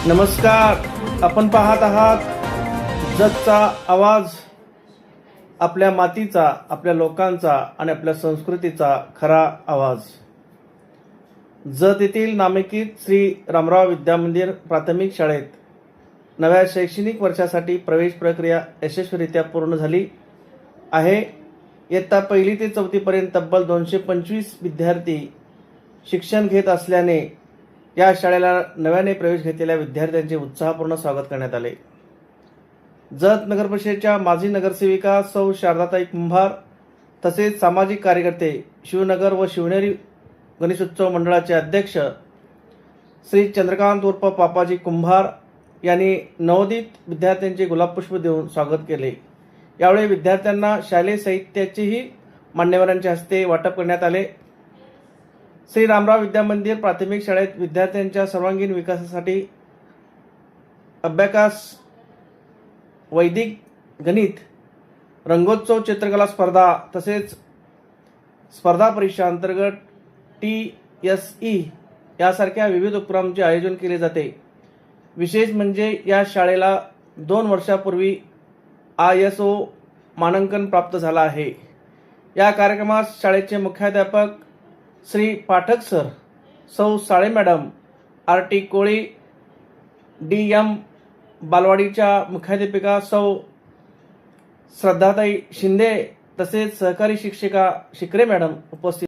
नमस्कार. आपण पाहत आहात जगचा आवाज, आपल्या मातीचा, आपल्या लोकांचा आणि आपल्या संस्कृतीचा खरा आवाज. जत येथील नामांकित श्री रामराव विद्यामंदिर प्राथमिक शाळेत नव्या शैक्षणिक वर्षासाठी प्रवेश प्रक्रिया यशस्वीरित्या पूर्ण झाली आहे. इयत्ता 1ली ते 4थी पर्यंत तब्बल 225 विद्यार्थी शिक्षण घेत असल्याने या शाळेला नव्याने प्रवेश घेतलेल्या विद्यार्थ्यांचे उत्साहपूर्ण स्वागत करण्यात आले. जत नगर परिषदेच्या माजी नगरसेविका सौ शारदाताई कुंभार तसेच सामाजिक कार्यकर्ते, शिवनगर व शिवनेरी गणेशोत्सव मंडळाचे अध्यक्ष श्री चंद्रकांत उर्फ पापाजी कुंभार यांनी नवोदित विद्यार्थ्यांचे गुलाबपुष्प देऊन स्वागत केले. यावेळी विद्यार्थ्यांना शालेय साहित्याचेही मान्यवरांच्या हस्ते वाटप करण्यात आले. श्री रामराव विद्यामंदिर प्राथमिक शाळेत विद्यार्थ्यांच्या सर्वांगीण विकासासाठी अभ्यास, वैदिक गणित, रंगोत्सव, चित्रकला स्पर्धा तसेच स्पर्धा परीक्षा अंतर्गत TSE यासारख्या विविध उपक्रमांचे आयोजन केले जाते. विशेष म्हणजे या शाळेला 2 वर्षापूर्वी ISO मानांकन प्राप्त झाला आहे. या कार्यक्रमात शाळेचे मुख्याध्यापक श्री पाठक सर, सौ साळे मॅडम, RT कोळी, DM बालवाडीच्या मुख्याध्यापिका सौ श्रद्धाताई शिंदे तसेच सहकारी शिक्षिका शिकरे मॅडम उपस्थित